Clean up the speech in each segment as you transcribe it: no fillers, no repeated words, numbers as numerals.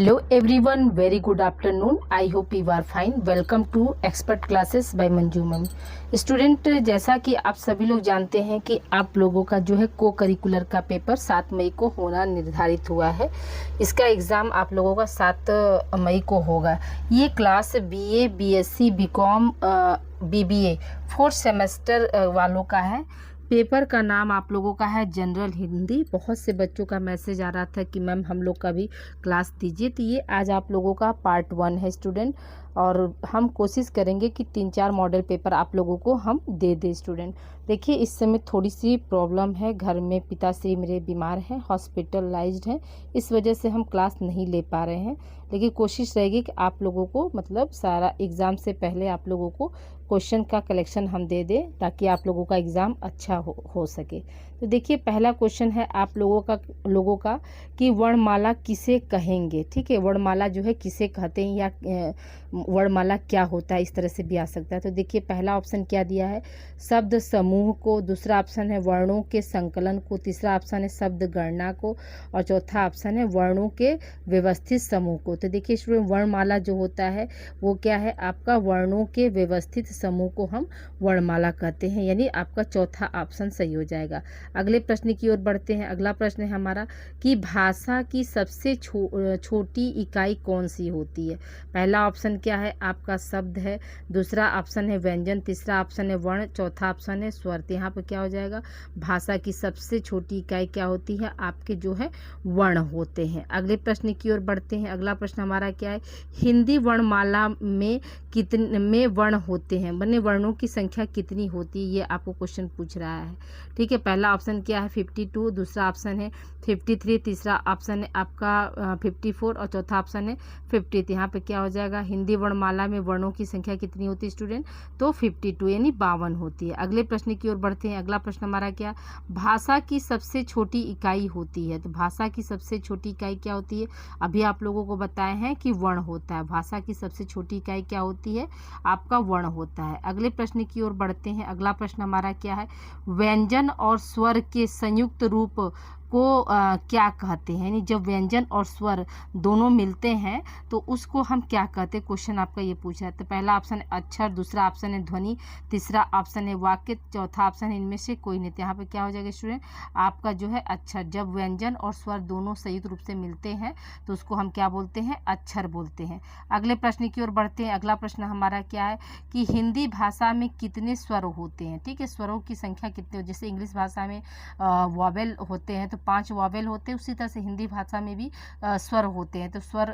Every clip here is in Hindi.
Hello everyone, very good afternoon. I hope you are fine. Welcome to Expert Classes by Manju ma'am. Student, जैसा कि आप सभी लोग जानते हैं कि आप लोगों का जो है को करिकुलर का पेपर 7 मई को होना निर्धारित हुआ है। इसका एग्ज़ाम आप लोगों का 7 मई को होगा। ये class BA, BSc, BCom, BBA 4th semester वालों का है। पेपर का नाम आप लोगों का है जनरल हिंदी। बहुत से बच्चों का मैसेज आ रहा था कि मैम हम लोग का भी क्लास दीजिए, तो ये आज आप लोगों का पार्ट 1 है स्टूडेंट। और हम कोशिश करेंगे कि 3-4 मॉडल पेपर आप लोगों को हम दे दें स्टूडेंट। देखिए, इस समय थोड़ी सी प्रॉब्लम है, घर में पिताश्री मेरे बीमार हैं, हॉस्पिटलाइज्ड हैं, इस वजह से हम क्लास नहीं ले पा रहे हैं। लेकिन कोशिश रहेगी कि आप लोगों को मतलब सारा एग्ज़ाम से पहले आप लोगों को क्वेश्चन का कलेक्शन हम दे दें ताकि आप लोगों का एग्ज़ाम अच्छा हो सके। तो देखिए, पहला क्वेश्चन है आप लोगों का कि वर्णमाला किसे कहेंगे। ठीक है, वर्णमाला जो है किसे कहते हैं या वर्णमाला क्या होता है, इस तरह से भी आ सकता है। तो देखिए, पहला ऑप्शन क्या दिया है, शब्द समूह को। दूसरा ऑप्शन है वर्णों के संकलन को। तीसरा ऑप्शन है शब्द गणना को। और चौथा ऑप्शन है वर्णों के व्यवस्थित समूह को। तो देखिए स्टूडेंट, वर्णमाला जो होता है वो क्या है, आपका वर्णों के व्यवस्थित समूह को हम वर्णमाला कहते हैं, यानी आपका चौथा ऑप्शन सही हो जाएगा। अगले प्रश्न की ओर बढ़ते हैं। अगला प्रश्न है हमारा कि भाषा की सबसे छोटी इकाई कौन सी होती है। पहला ऑप्शन क्या है, आपका शब्द है। दूसरा ऑप्शन है व्यंजन। तीसरा ऑप्शन है वर्ण। चौथा ऑप्शन है स्वर। तो यहाँ पर क्या हो जाएगा, भाषा की सबसे छोटी इकाई क्या होती है, आपके जो है वर्ण होते हैं। अगले प्रश्न की ओर बढ़ते हैं। अगला प्रश्न हमारा क्या है, हिंदी वर्णमाला में कितने वर्ण होते हैं, बने वर्णों की संख्या कितनी होती है, ये आपको क्वेश्चन पूछ रहा है। ठीक है, पहला ऑप्शन क्या है 52, दूसरा ऑप्शन है 53, तीसरा ऑप्शन है आपका 54 और चौथा ऑप्शन है 50। यहाँ पे क्या हो जाएगा, हिंदी वर्णमाला में वर्णों की संख्या कितनी होती है स्टूडेंट, तो 52 यानी 52 होती है। अगले प्रश्न की ओर बढ़ते हैं। अगला प्रश्न हमारा क्या, भाषा की सबसे छोटी इकाई होती है। तो भाषा की सबसे छोटी इकाई क्या होती है, अभी आप लोगों को बताए हैं कि वर्ण होता है। भाषा की सबसे छोटी इकाई क्या होती है, आपका वर्ण होता है। अगले प्रश्न की ओर बढ़ते हैं। अगला प्रश्न हमारा क्या है, व्यंजन और स्वर के संयुक्त रूप को क्या कहते हैं, यानी जब व्यंजन और स्वर दोनों मिलते हैं तो उसको हम क्या कहते हैं, क्वेश्चन आपका ये पूछा है। तो पहला ऑप्शन है अक्षर, दूसरा ऑप्शन है ध्वनि, तीसरा ऑप्शन है वाक्य, चौथा ऑप्शन है इनमें से कोई नहीं। तो यहाँ पे क्या हो जाएगा स्टूडेंट, आपका जो है अक्षर। जब व्यंजन और स्वर दोनों संयुक्त रूप से मिलते हैं तो उसको हम क्या बोलते हैं, अक्षर बोलते हैं। अगले प्रश्न की ओर बढ़ते हैं। अगला प्रश्न हमारा क्या है कि हिंदी भाषा में कितने स्वर होते हैं। ठीक है, स्वरों की संख्या कितने हो, जैसे इंग्लिश भाषा में वॉवेल होते हैं तो 5 वॉवेल होते हैं, उसी तरह से हिंदी भाषा में भी स्वर होते हैं। तो स्वर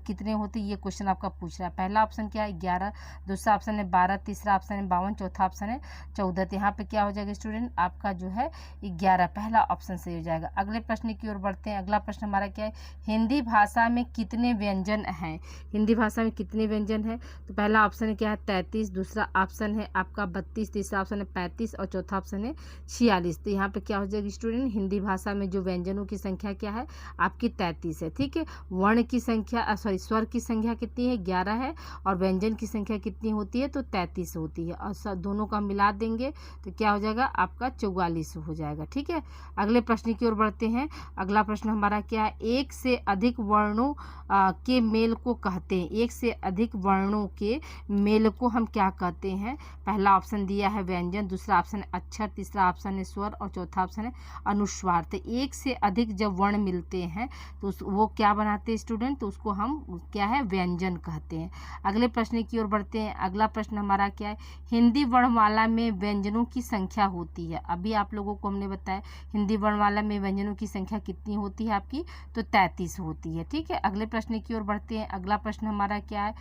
कितने होते हैं, ये क्वेश्चन आपका पूछ रहा है। पहला ऑप्शन क्या है 11, दूसरा ऑप्शन है 12, तीसरा ऑप्शन है 52, चौथा ऑप्शन है 14। तो यहाँ पे क्या हो जाएगा स्टूडेंट, आपका जो है 11, पहला ऑप्शन सही हो जाएगा। अगले प्रश्न की ओर बढ़ते हैं। अगला प्रश्न हमारा क्या है, हिंदी भाषा में कितने व्यंजन हैं। हिंदी भाषा में कितने व्यंजन है, तो पहला ऑप्शन है क्या है 33, दूसरा ऑप्शन है आपका 32, तीसरा ऑप्शन है 35 और चौथा ऑप्शन है 46। तो यहाँ पे क्या हो जाएगी स्टूडेंट, हिंदी भाषा में जो व्यंजनों की संख्या क्या है, आपकी 33 है। ठीक है, वर्ण की संख्या स्वर की संख्या कितनी है, 11 है, और व्यंजन की संख्या कितनी होती है, तो 33 होती है। और दोनों का मिला देंगे तो क्या हो जाएगा, आपका 44 हो जाएगा। ठीक है, अगले प्रश्न की ओर बढ़ते हैं। अगला प्रश्न हमारा क्या है, एक से अधिक वर्णों के मेल को कहते हैं। एक से अधिक वर्णों के मेल को हम क्या कहते हैं, पहला ऑप्शन दिया है व्यंजन, दूसरा ऑप्शन है अक्षर, तीसरा ऑप्शन है स्वर और चौथा ऑप्शन है अनुस्वार। तो एक से अधिक जब वर्ण मिलते हैं तो वो क्या बनाते हैं स्टूडेंट, तो उसको हम क्या है, व्यंजन कहते हैं। अगले प्रश्न की ओर बढ़ते हैं। अगला प्रश्न हमारा क्या है, हिंदी वर्णमाला में व्यंजनों की संख्या होती है। अभी आप लोगों को हमने बताया हिंदी वर्णमाला में व्यंजनों की संख्या कितनी होती है आपकी, तो 33 होती है। ठीक है, अगले प्रश्न की ओर बढ़ते हैं। अगला प्रश्न हमारा क्या है,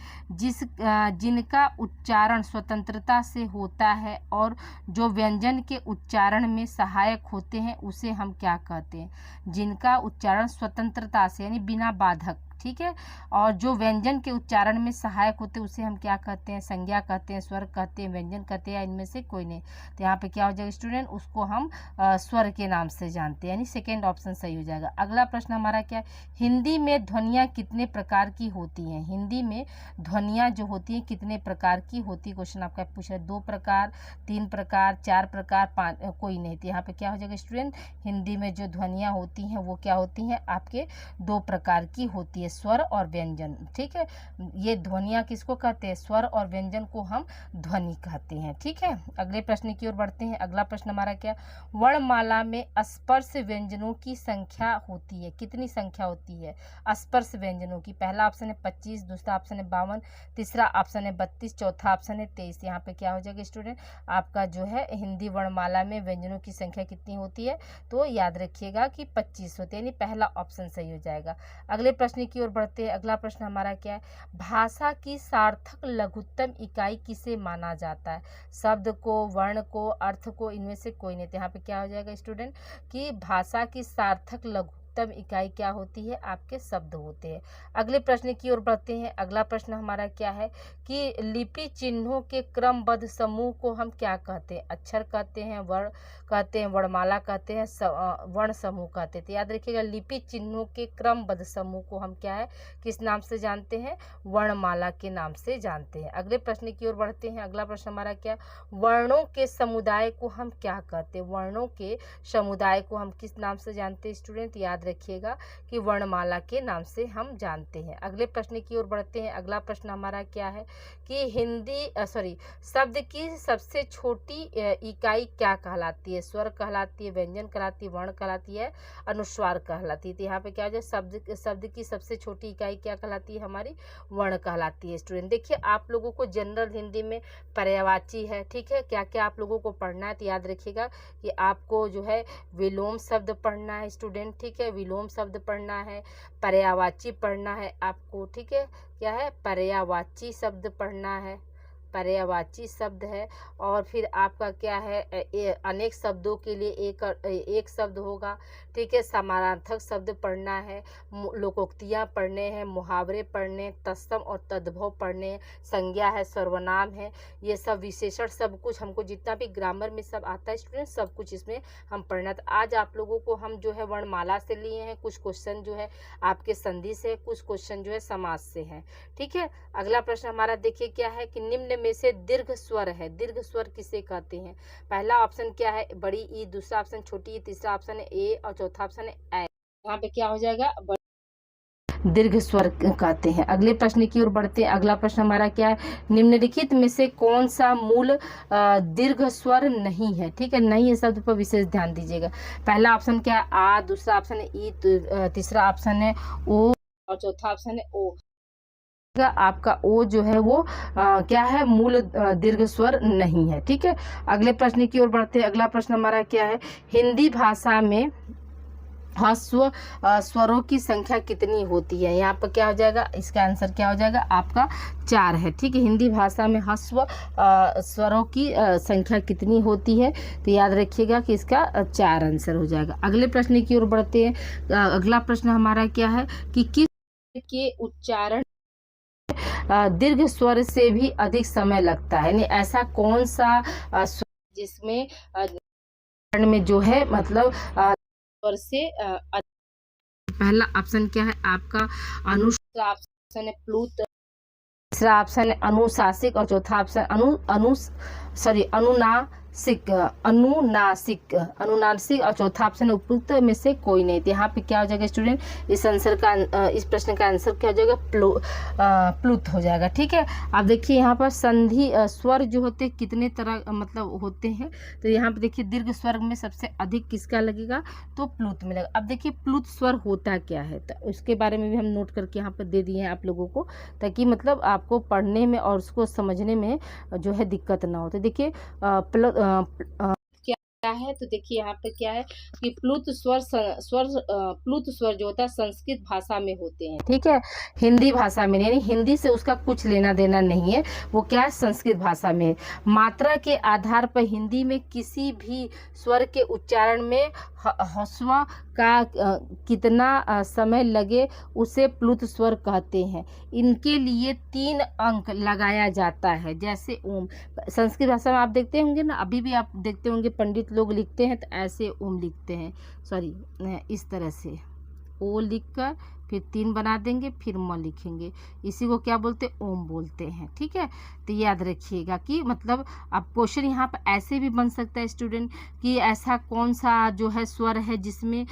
जिनका उच्चारण स्वतंत्रता से होता है और जो व्यंजन के उच्चारण में सहायक होते हैं उसे हम क्या कहते हैं। जिनका उच्चारण स्वतंत्रता से यानी बिना बाधक, ठीक है, और जो व्यंजन के उच्चारण में सहायक होते हैं उसे हम क्या कहते हैं, संज्ञा कहते हैं, स्वर कहते हैं, व्यंजन कहते हैं, या इनमें से कोई नहीं। तो यहाँ पे क्या हो जाएगा स्टूडेंट, उसको हम स्वर के नाम से जानते हैं, यानी सेकेंड ऑप्शन सही हो जाएगा। अगला प्रश्न हमारा क्या है, हिंदी में ध्वनियाँ कितने प्रकार की होती हैं। हिंदी में ध्वनियाँ जो होती हैं कितने प्रकार की होती है, क्वेश्चन आपका पूछा है 2 प्रकार, 3 प्रकार, 4 प्रकार, 5, कोई नहीं। तो यहाँ पे क्या हो जाएगा स्टूडेंट, हिंदी में जो ध्वनियाँ होती हैं वो क्या होती हैं, आपके 2 प्रकार की होती है। स्वर और व्यंजन। ठीक है, ये ध्वनियाँ किसको कहते हैं? स्वर और व्यंजन को हम ध्वनि कहते हैं। ठीक है, अगले प्रश्न की ओर बढ़ते हैं। अगला प्रश्न हमारा क्या? वर्णमाला में स्पर्श व्यंजनों की संख्या होती है, कितनी संख्या होती है स्पर्श व्यंजनों की? पहला ऑप्शन है 25, दूसरा ऑप्शन है 52, तीसरा ऑप्शन है 32, चौथा ऑप्शन है 23। यहाँ पे क्या हो जाएगा स्टूडेंट? आपका जो है हिंदी वर्णमाला में व्यंजनों की संख्या कितनी होती है? तो याद रखिएगा कि 25 होती है, यानी पहला ऑप्शन सही हो जाएगा। अगले प्रश्न की ओर बढ़ते हैं। अगला प्रश्न हमारा क्या है? भाषा की सार्थक लघुत्तम इकाई किसे माना जाता है? शब्द को, वर्ण को, अर्थ को, इनमें से कोई नहीं। तो यहाँ पे क्या हो जाएगा स्टूडेंट कि भाषा की सार्थक लघुत्तम इकाई क्या होती है? आपके शब्द होते हैं। अगले प्रश्न की ओर बढ़ते हैं। अगला प्रश्न हमारा क्या है कि लिपि चिन्हों के क्रमबद्ध समूह को हम क्या कहते हैं? अक्षर कहते हैं, वर्ण कहते हैं, वर्णमाला कहते हैं, वर्ण समूह कहते हैं। तो याद रखिएगा लिपि चिन्हों के क्रमबद्ध समूह को हम क्या है, किस नाम से जानते हैं? वर्णमाला के नाम से जानते हैं। अगले प्रश्न की ओर बढ़ते हैं। अगला प्रश्न हमारा क्या? वर्णों के समुदाय को हम क्या कहते हैं? वर्णों के समुदाय को हम किस नाम से जानते हैं स्टूडेंट? याद रखिएगा कि वर्णमाला के नाम से हम जानते हैं। अगले प्रश्न की ओर बढ़ते हैं। अगला प्रश्न हमारा क्या है कि शब्द की सबसे छोटी इकाई क्या कहलाती है? स्वर कहलाती है, व्यंजन कहलाती है, वर्ण कहलाती है, अनुस्वार कहलाती है। तो यहाँ पे क्या हो जाए? शब्द की सबसे छोटी इकाई क्या कहलाती है? हमारी वर्ण कहलाती है। स्टूडेंट देखिए, आप लोगों को जनरल हिंदी में पर्यायवाची है। ठीक है, क्या क्या आप लोगों को पढ़ना है? तो याद रखिएगा कि आपको जो है विलोम शब्द पढ़ना है स्टूडेंट। ठीक है, विलोम शब्द पढ़ना है, पर्यायवाची पढ़ना है आपको। ठीक है, क्या है? पर्यायवाची शब्द पढ़ना है, पर्यायवाची शब्द है। और फिर आपका क्या है? अनेक शब्दों के लिए एक शब्द होगा। ठीक है, समानार्थक शब्द पढ़ना है, लोकोक्तियाँ पढ़ने हैं, मुहावरे पढ़ने, तत्सम और तद्भव पढ़ने, संज्ञा है, सर्वनाम है, ये सब विशेषण, सब कुछ हमको जितना भी ग्रामर में सब आता है स्टूडेंट, सब कुछ इसमें हम पढ़ना। तो आज आप लोगों को हम जो है वर्णमाला से लिए हैं, कुछ क्वेश्चन जो है आपके संधि से, कुछ क्वेश्चन जो है समास से हैं। ठीक है, अगला प्रश्न हमारा देखिए क्या है कि निम्न में से दीर्घ स्वर है, दीर्घ स्वर किसे कहते हैं? पहला ऑप्शन क्या है? बड़ी ई, दूसरा ऑप्शन छोटी ई, तीसरा ऑप्शन है ए और चौथा ऑप्शन है ऐ। यहाँ पे क्या हो जाएगा? दीर्घ स्वर कहते हैं। अगले प्रश्न की ओर बढ़ते हैं। अगला प्रश्न हमारा क्या है? निम्नलिखित में से कौन सा मूल दीर्घ स्वर नहीं है? ठीक है, नहीं है शब्द पर विशेष ध्यान दीजिएगा। पहला ऑप्शन क्या है? आ, दूसरा ऑप्शन है ई, तीसरा ऑप्शन है ओ और चौथा ऑप्शन है ओ। आपका ओ जो है वो क्या है? मूल दीर्घ स्वर नहीं है। ठीक है, अगले प्रश्न की ओर बढ़ते हैं। अगला प्रश्न हमारा क्या है? हिंदी भाषा में ह्रस्व स्वरों की संख्या कितनी होती है? यहाँ पर क्या हो जाएगा? इसका आंसर क्या हो जाएगा? आपका 4 है। ठीक है, हिंदी भाषा में ह्रस्व स्वरों की संख्या कितनी होती है? तो याद रखिएगा कि इसका 4 आंसर हो जाएगा। अगले प्रश्न की ओर बढ़ते हैं। अगला प्रश्न हमारा क्या है कि किस के उच्चारण दीर्घ स्वर से भी अधिक समय लगता है? यानी ऐसा कौन सा स्वर जिसमें में जो है मतलब स्वर से पहला ऑप्शन क्या है आपका? दूसरा ऑप्शन है प्लुत, तीसरा ऑप्शन है अनुशासिक और चौथा ऑप्शन अनुनासिक और चौथा ऑप्शन है उपयुक्त में से कोई नहीं। तो यहाँ पे क्या हो जाएगा स्टूडेंट? इस प्रश्न का आंसर क्या हो जाएगा? प्लुत हो जाएगा। ठीक है, अब देखिए यहाँ पर संधि स्वर जो होते हैं कितने तरह मतलब होते हैं। तो यहाँ पे देखिए दीर्घ स्वर में सबसे अधिक किसका लगेगा? तो प्लुत में लगेगा। अब देखिए प्लुत स्वर होता क्या है, तो उसके बारे में भी हम नोट करके यहाँ पर दे दिए हैं आप लोगों को, ताकि मतलब आपको पढ़ने में और उसको समझने में जो है दिक्कत ना हो। तो देखिए क्या है? तो देखिए यहाँ पे क्या है कि प्लुत स्वर जो होता है संस्कृत भाषा में होते हैं। ठीक है, हिंदी भाषा में नहीं, यानी हिंदी से उसका कुछ लेना देना नहीं है, वो क्या है? संस्कृत भाषा में। मात्रा के आधार पर हिंदी में किसी भी स्वर के उच्चारण में ह्रस्व का कितना समय लगे उसे प्लुत स्वर कहते हैं। इनके लिए 3 अंक लगाया जाता है, जैसे ओम। संस्कृत भाषा में आप देखते होंगे ना, अभी भी आप देखते होंगे पंडित लोग लिखते हैं तो ऐसे ओम लिखते हैं, इस तरह से ओ लिखकर फिर 3 बना देंगे, फिर म लिखेंगे। इसी को क्या बोलते हैं? ओम बोलते हैं। ठीक है, तो याद रखिएगा कि मतलब अब क्वेश्चन यहाँ पर ऐसे भी बन सकता है स्टूडेंट कि ऐसा कौन सा जो है स्वर है जिसमें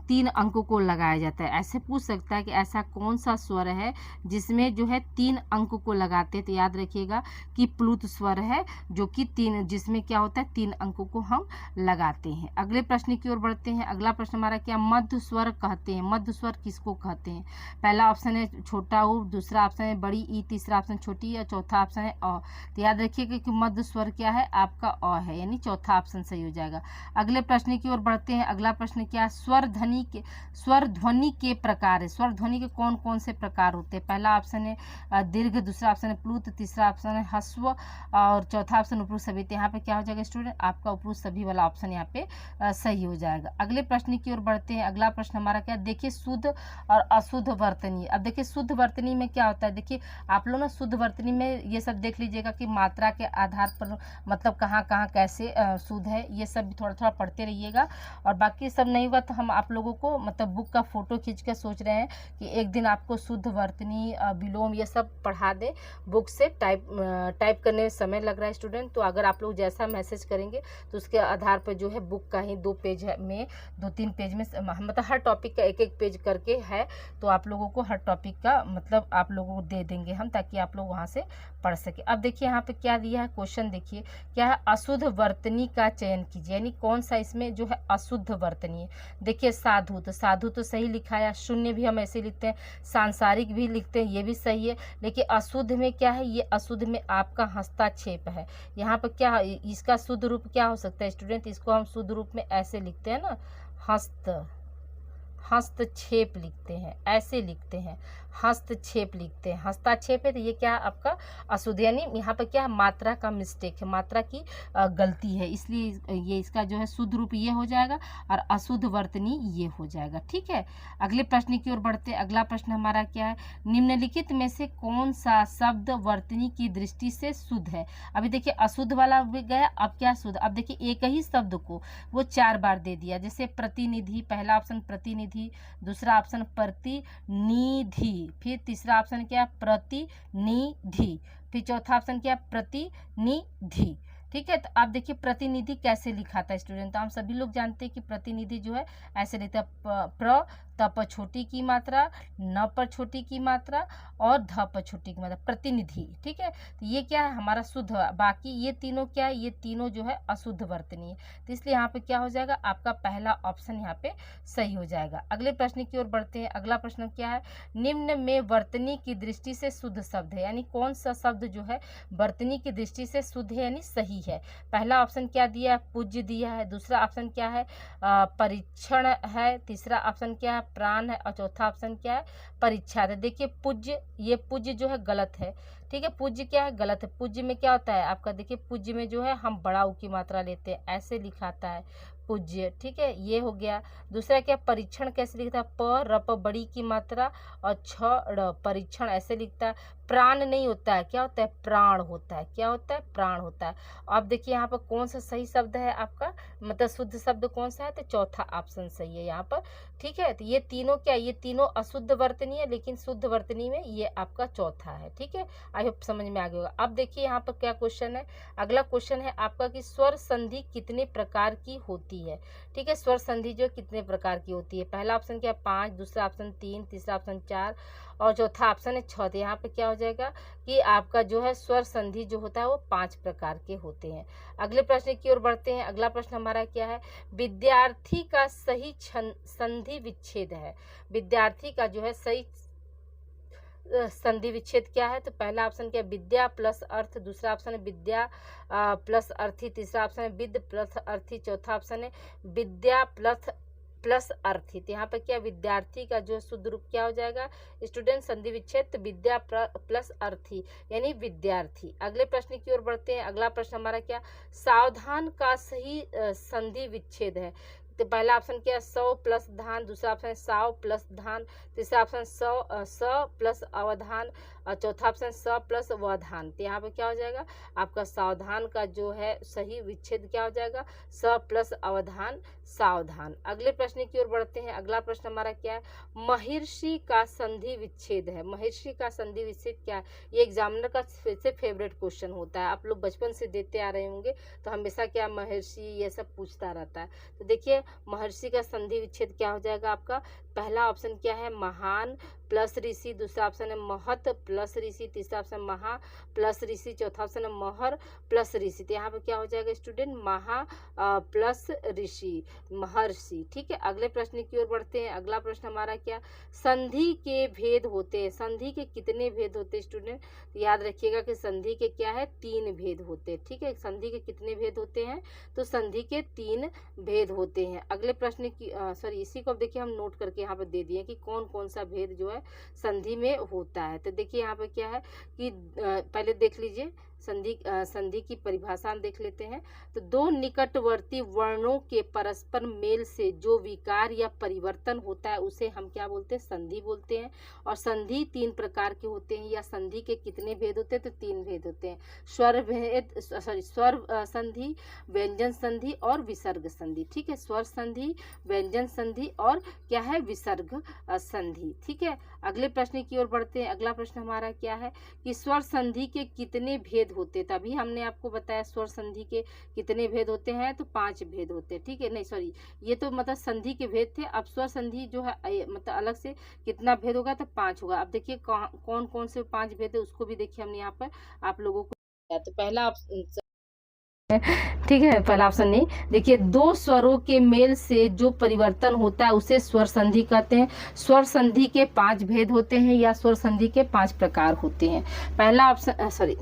3 अंकों को लगाया जाता है। ऐसे पूछ सकता है कि ऐसा कौन सा स्वर है जिसमें जो है 3 अंकों को लगाते हैं। तो याद रखिएगा कि प्लुत स्वर है, जो कि 3, जिसमें क्या होता है 3 अंकों को हम लगाते हैं। अगले प्रश्न की ओर बढ़ते हैं। अगला प्रश्न हमारा क्या? मध्य स्वर कहते हैं। मध्य स्वर किसको कहते हैं? पहला ऑप्शन है छोटा ऊ, दूसरा ऑप्शन है बड़ी ई, तीसरा ऑप्शन छोटी और चौथा ऑप्शन है अ। तो याद रखिएगा कि मध्य स्वर क्या है? आपका अ है, यानी चौथा ऑप्शन सही हो जाएगा। अगले प्रश्न की ओर बढ़ते हैं। अगला प्रश्न क्या है? स्वर ध्वनि के प्रकार है। स्वर ध्वनि के कौन कौन से प्रकार होते हैं? पहला ऑप्शन है दीर्घ, दूसरा ऑप्शन है प्लुत, तीसरा ऑप्शन है ह्रस्व और चौथा ऑप्शन उपरुक्त सभी। तो यहाँ पे क्या हो जाएगा स्टूडेंट? आपका उपरुक्त सभी वाला ऑप्शन यहाँ पे सही हो जाएगा। अगले प्रश्न की ओर बढ़ते हैं। अगला प्रश्न हमारा क्या? देखिए शुद्ध और अशुद्ध वर्तनी। अब देखिए शुद्ध वर्तनी में क्या होता है? देखिए आप लोग ना शुद्ध वर्तनी में ये सब देख लीजिएगा कि मात्रा के आधार पर मतलब कहाँ कहाँ कैसे शुद्ध है, ये सब थोड़ा थोड़ा पढ़ते रहिएगा। और बाकी सब नहीं हुआ तो हम आप लोगों को मतलब बुक का फोटो खींच कर सोच रहे हैं कि एक दिन आपको शुद्ध वर्तनी विलोम ये सब पढ़ा दे। बुक से टाइप करने में समय लग रहा है स्टूडेंट, तो अगर आप लोग जैसा मैसेज करेंगे तो उसके आधार पर जो है बुक का ही 2 पेज में 2-3 पेज में मतलब हर टॉपिक का 1-1 पेज करके है, तो आप लोगों को हर टॉपिक का मतलब आप लोगों को दे देंगे हम, ताकि आप लोग वहाँ से पढ़ सके। अब देखिए यहाँ पे क्या दिया है क्वेश्चन, देखिए क्या है? अशुद्ध वर्तनी का चयन कीजिए, यानी कौन सा इसमें जो है अशुद्ध वर्तनी है। देखिए साधु, तो साधु तो सही लिखा है, शून्य भी हम ऐसे लिखते हैं, सांसारिक भी लिखते हैं, ये भी सही है। लेकिन अशुद्ध में क्या है? ये अशुद्ध में आपका हस्ताक्षेप है। यहाँ पर क्या है? इसका शुद्ध रूप क्या हो सकता है स्टूडेंट? इसको हम शुद्ध रूप में ऐसे लिखते हैं ना, हस्तक्षेप लिखते हैं, ऐसे लिखते हैं, हस्तक्षेप लिखते हैं। हस्ताक्षेप है तो ये क्या है? आपका अशुद्ध, यानी यहाँ पर क्या है? मात्रा का मिस्टेक है, मात्रा की गलती है, इसलिए ये इसका जो है शुद्ध रूप ये हो जाएगा और अशुद्ध वर्तनी ये हो जाएगा। ठीक है, अगले प्रश्न की ओर बढ़ते हैं। अगला प्रश्न हमारा क्या है? निम्नलिखित में से कौन सा शब्द वर्तनी की दृष्टि से शुद्ध है? अभी देखिए अशुद्ध वाला भी गया, अब क्या शुद्ध? अब देखिए एक ही शब्द को वो 4 बार दे दिया, जैसे प्रतिनिधि, पहला ऑप्शन प्रतिनिधि, दूसरा ऑप्शन प्रतिनिधि, फिर तीसरा ऑप्शन क्या? प्रतिनिधि, फिर चौथा ऑप्शन क्या? प्रतिनिधि। ठीक है, तो आप देखिए प्रतिनिधि कैसे लिखा था स्टूडेंट? तो हम सभी लोग जानते हैं कि प्रतिनिधि जो है ऐसे लिखता है, प्र त पर छोटी की मात्रा, न पर छोटी की मात्रा और ध पर छोटी की मात्रा, प्रतिनिधि। ठीक है, तो ये क्या है? हमारा शुद्ध। बाकी ये तीनों क्या है? ये तीनों जो है अशुद्ध वर्तनी है, तो इसलिए यहाँ पे क्या हो जाएगा? आपका पहला ऑप्शन यहाँ पे सही हो जाएगा। अगले प्रश्न की ओर बढ़ते हैं। अगला प्रश्न क्या है? निम्न में वर्तनी की दृष्टि से शुद्ध शब्द है, यानी कौन सा शब्द जो है वर्तनी की दृष्टि से शुद्ध है, यानी सही है। पहला ऑप्शन क्या दिया है? पूज्य दिया है, दूसरा ऑप्शन क्या है? परीक्षण है, तीसरा ऑप्शन क्या है? प्राण है और चौथा ऑप्शन क्या है? परीक्षा है। देखिए पूज्य, ये पूज्य जो है गलत है। ठीक है, पूज्य क्या है? गलत है। पूज्य में क्या होता है आपका? देखिए पूज्य में जो है हम बड़ा ऊ की मात्रा लेते हैं, ऐसे लिखाता है पूज्य। ठीक है, ये हो गया। दूसरा क्या? परीक्षण कैसे लिखता है? प र प बड़ी की मात्रा और छ ड़, परीक्षण ऐसे लिखता है। प्राण नहीं होता है, क्या होता है? प्राण होता है। क्या होता है? प्राण होता है। अब देखिए यहाँ पर कौन सा सही शब्द है आपका, मतलब शुद्ध शब्द कौन सा है? तो चौथा ऑप्शन सही है यहाँ पर। ठीक है, तो ये तीनों क्या? ये तीनों अशुद्ध वर्तनी है, लेकिन शुद्ध वर्तनी में ये आपका चौथा है। ठीक है, आई होप समझ में आ गया होगा। अब देखिए यहाँ पर क्या क्वेश्चन है? अगला क्वेश्चन है आपका कि स्वर संधि कितने प्रकार की होती है? ठीक है, स्वर संधि जो कितने प्रकार की होती है? पहला ऑप्शन क्या? 5, दूसरा ऑप्शन 3, तीसरा ऑप्शन 4 और चौथा ऑप्शन है 6। तो यहाँ पे क्या हो जाएगा कि आपका जो है स्वर संधि जो होता है वो 5 प्रकार के होते हैं। अगले प्रश्न की ओर बढ़ते हैं। अगला प्रश्न हमारा क्या है? विद्यार्थी का सही संधि विच्छेद है। विद्यार्थी का जो है सही संधि विच्छेद क्या है? तो पहला ऑप्शन क्या है? विद्या प्लस अर्थ, दूसरा ऑप्शन है विद्या प्लस अर्थी, तीसरा ऑप्शन है विद प्लस अर्थी, चौथा ऑप्शन है विद्या प्लस अर्थी। तो यहाँ पर क्या? विद्यार्थी का जो शुद्ध रूप क्या हो जाएगा स्टूडेंट? संधि विच्छेद विद्या प्लस अर्थी, यानी विद्यार्थी। अगले प्रश्न की ओर बढ़ते हैं। अगला प्रश्न हमारा क्या? सावधान का सही संधि विच्छेद है। तो पहला ऑप्शन क्या है 100 प्लस धान, दूसरा ऑप्शन है 100 प्लस धान, तीसरा ऑप्शन 100 प्लस अवधान, और चौथा ऑप्शन 100 प्लस वधान। तो यहाँ पे क्या हो जाएगा आपका सावधान का जो है सही विच्छेद क्या हो जाएगा 100 प्लस अवधान सावधान। अगले प्रश्न की ओर बढ़ते हैं। अगला प्रश्न हमारा क्या है, महर्षि का संधि विच्छेद है। महर्षि का संधि विच्छेद क्या है, ये एग्जामिनर का से फेवरेट क्वेश्चन होता है, आप लोग बचपन से देते आ रहे होंगे, तो हमेशा क्या महर्षि ये सब पूछता रहता है। तो देखिए महर्षि का संधि विच्छेद क्या हो जाएगा आपका, पहला ऑप्शन क्या है महान प्लस ऋषि, दूसरा ऑप्शन है महत प्लस ऋषि, तीसरा ऑप्शन महा प्लस ऋषि, चौथा ऑप्शन है महर प्लस ऋषि। तो यहाँ पे क्या हो जाएगा स्टूडेंट महा प्लस ऋषि महर्षि। ठीक है, अगले प्रश्न की ओर बढ़ते हैं। अगला प्रश्न हमारा क्या, संधि के भेद होते हैं। संधि के कितने भेद होते हैं स्टूडेंट, याद रखिएगा कि संधि के क्या है 3 भेद होते हैं। ठीक है, संधि के कितने भेद होते हैं, तो संधि के 3 भेद होते हैं। अगले प्रश्न की सॉरी इसी को अब देखिए हम नोट करके यहाँ पे दे दिए कि कौन कौन सा भेद जो है संधि में होता है। तो देखिए यहाँ पे क्या है कि पहले देख लीजिए संधि की परिभाषा हम देख लेते हैं। तो दो निकटवर्ती वर्णों के परस्पर मेल से जो विकार या परिवर्तन होता है उसे हम क्या बोलते हैं, संधि बोलते हैं। और संधि 3 प्रकार के होते हैं, या संधि के कितने भेद होते हैं, तो 3 भेद होते हैं, स्वर भेद स्वर संधि, व्यंजन संधि और विसर्ग संधि। ठीक है, स्वर संधि, व्यंजन संधि और क्या है विसर्ग संधि। ठीक है, अगले प्रश्न की ओर बढ़ते हैं। अगला प्रश्न हमारा क्या है कि स्वर संधि के कितने भेद होते हैं। तभी हमने आपको बताया स्वर संधि के कितने भेद होते हैं, तो 5 भेद होते हैं। ठीक है, नहीं सॉरी ये तो मतलब संधि के भेद थे, अब स्वर संधि जो है मतलब अलग से कितना भेद होगा, तो 5 होगा। अब देखिए कौन कौन से 5 भेद है उसको भी देखिए हमने यहाँ पर आप लोगों को। तो पहला ठीक है, पहला ऑप्शन नहीं, देखिए 2 स्वरों के मेल से जो परिवर्तन होता है उसे स्वर संधि कहते हैं। स्वर संधि के 5 भेद होते हैं, या स्वर संधि के 5 प्रकार होते हैं। पहला ऑप्शन सॉरी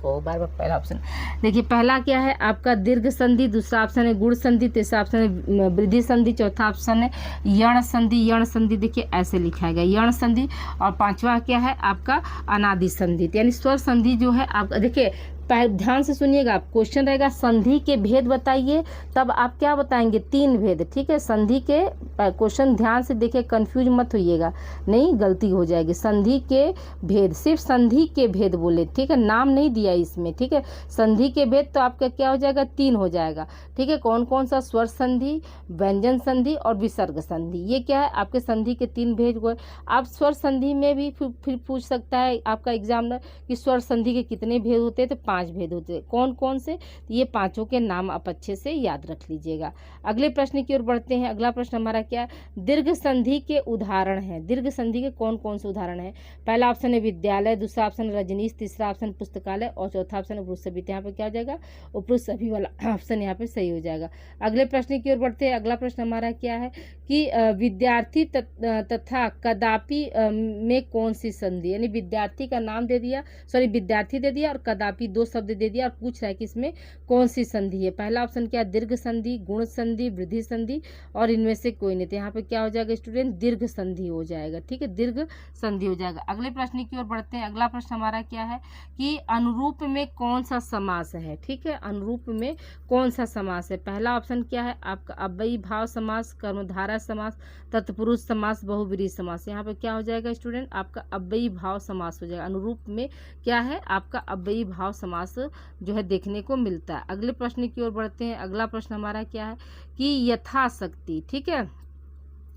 बार पहला ऑप्शन देखिए, पहला क्या है आपका दीर्घ संधि, दूसरा ऑप्शन है गुण संधि, तीसरा ऑप्शन है वृद्धि संधि, चौथा ऑप्शन है यण संधि। यण संधि देखिए ऐसे लिखा गया यण संधि, और 5वां क्या है आपका अनादि संधि। यानी स्वर संधि जो है आपका देखिए ध्यान से सुनिएगा, क्वेश्चन रहेगा संधि के भेद बताइए, तब आप क्या बताएंगे 3 भेद। ठीक है, संधि के क्वेश्चन ध्यान से देखिए, कंफ्यूज मत होइएगा, नहीं गलती हो जाएगी। संधि के भेद, सिर्फ संधि के भेद बोले, ठीक है, नाम नहीं दिया इसमें। ठीक है, संधि के भेद तो आपका क्या हो जाएगा 3 हो जाएगा। ठीक है, कौन कौन सा, स्वर संधि, व्यंजन संधि और विसर्ग संधि, ये क्या है आपके संधि के 3 भेद हुए। आप स्वर संधि में भी फिर पूछ सकता है आपका एग्जामिनर कि स्वर संधि के कितने भेद होते हैं, तो 5 भेद होते हैं। कौन कौन से, ये 5 के नाम आप अच्छे से याद रख लीजिएगा। अगले प्रश्न की ओर बढ़ते हैं। अगला प्रश्न हमारा क्या, दीर्घ संधि के उदाहरण है। दीर्घ संधि के कौन कौन से उदाहरण है, पहला ऑप्शन है विद्यालय, दूसरा ऑप्शन रजनीश, तीसरा ऑप्शन पुस्तकालय और चौथा ऑप्शन है पुरुष सभी। यहाँ पे क्या हो जाएगा पुरुष सभी वाला ऑप्शन यहाँ पे सही हो जाएगा। अगले प्रश्न की ओर बढ़ते हैं। अगला प्रश्न हमारा क्या है कि विद्यार्थी तथा कदापि में कौन सी संधि, यानी विद्यार्थी का नाम दे दिया, सॉरी विद्यार्थी दे दिया और कदापि 2 शब्द दे दिया, और पूछ रहा है कि इसमें कौन सी संधि है। पहला ऑप्शन क्या, दीर्घ संधि, गुण संधि, वृद्धि संधि और इनमें से कोई नहीं। तो यहाँ पे क्या हो जाएगा स्टूडेंट, दीर्घ संधि हो जाएगा। ठीक है, दीर्घ संधि हो जाएगा। अगले प्रश्न की ओर बढ़ते हैं। अगला प्रश्न हमारा क्या है कि अनुरूप में कौन सा समास है। ठीक है, अनुरूप में कौन सा समास है। पहला ऑप्शन क्या है आपका अव्ययी भाव समास, कर्मधारय समास, तत्पुरुष समास, बहुब्रीहि समास। यहाँ पे क्या हो जाएगा स्टूडेंट, आपका अव्ययी भाव समास हो जाएगा। अनुरूप में क्या है आपका अव्ययी भाव समास जो है देखने को मिलता है। अगले प्रश्न की ओर बढ़ते हैं। अगला प्रश्न हमारा क्या है कि यथाशक्ति, ठीक है,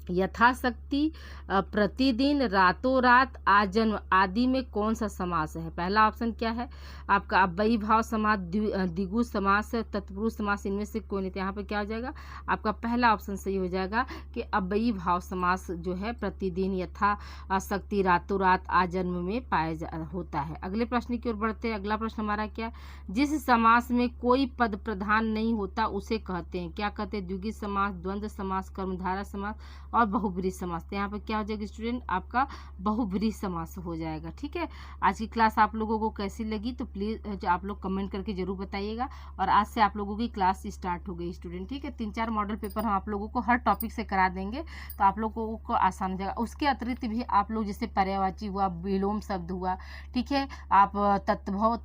यथाशक्ति, प्रतिदिन, रातों रात, आजन्म आदि में कौन सा समास है। पहला ऑप्शन क्या है आपका अव्ययी भाव समास, द्विगु समास, तत्पुरुष समास, इनमें से कोई नहीं। तो यहाँ पे क्या हो जाएगा आपका पहला ऑप्शन सही हो जाएगा कि अव्ययी भाव समास जो है प्रतिदिन, यथाशक्ति, रातों रात, आजन्म में होता है। अगले प्रश्न की ओर बढ़ते हैं। अगला प्रश्न हमारा क्या, जिस समास में कोई पद प्रधान नहीं होता उसे कहते हैं, क्या कहते हैं, द्विगु समास, द्वंद्व समास, कर्मधारय समास और बहुब्रीहि समास। तो यहाँ पर क्या हो जाएगा स्टूडेंट, आपका बहुब्रीहि समास हो जाएगा। ठीक है, आज की क्लास आप लोगों को कैसी लगी तो प्लीज़ आप लोग कमेंट करके जरूर बताइएगा। और आज से आप लोगों की क्लास स्टार्ट हो गई स्टूडेंट। ठीक है, 3-4 मॉडल पेपर हम आप लोगों को हर टॉपिक से करा देंगे, तो आप लोगों को आसान हो जाएगा। उसके अतिरिक्त भी आप लोग जैसे पर्यायवाची हुआ, विलोम शब्द हुआ, ठीक है, आप तत्भव,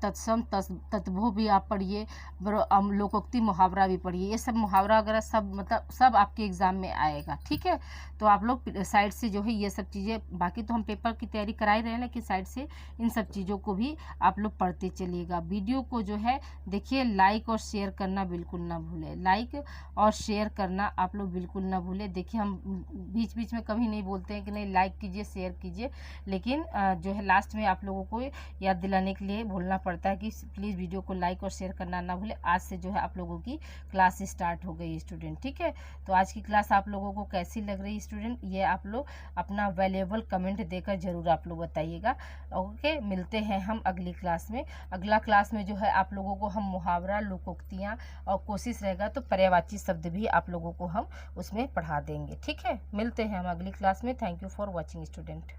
तत्सम, तत्भव भी आप पढ़िए, लोकोक्ति, मुहावरा भी पढ़िए। ये सब मुहावरा वगैरह सब मतलब सब आपके एग्जाम में आएगा। ठीक है, तो आप लोग साइड से जो है ये सब चीज़ें, बाकी तो हम पेपर की तैयारी करा ही रहे हैं, लेकिन साइड से इन सब चीज़ों को भी आप लोग पढ़ते चलिएगा। वीडियो को जो है देखिए, लाइक और शेयर करना बिल्कुल ना भूलें। लाइक और शेयर करना आप लोग बिल्कुल ना भूलें। देखिए, हम बीच बीच में कभी नहीं बोलते हैं कि नहीं लाइक कीजिए, शेयर कीजिए, लेकिन जो है लास्ट में आप लोगों को याद दिलाने के लिए बोलना पड़ता है कि प्लीज़ वीडियो को लाइक और शेयर करना ना भूलें। आज से जो है आप लोगों की क्लास स्टार्ट हो गई स्टूडेंट। ठीक है, तो आज की क्लास आप लोगों को कैसी लग रही स्टूडेंट, ये आप लोग अपना वैल्यूएबल कमेंट देकर जरूर आप लोग बताइएगा। ओके, मिलते हैं हम अगली क्लास में। अगला क्लास में जो है आप लोगों को हम मुहावरा, लोकोक्तियाँ और कोशिश रहेगा तो पर्यायवाची शब्द भी आप लोगों को हम उसमें पढ़ा देंगे। ठीक है, मिलते हैं हम अगली क्लास में। Thank you for watching student.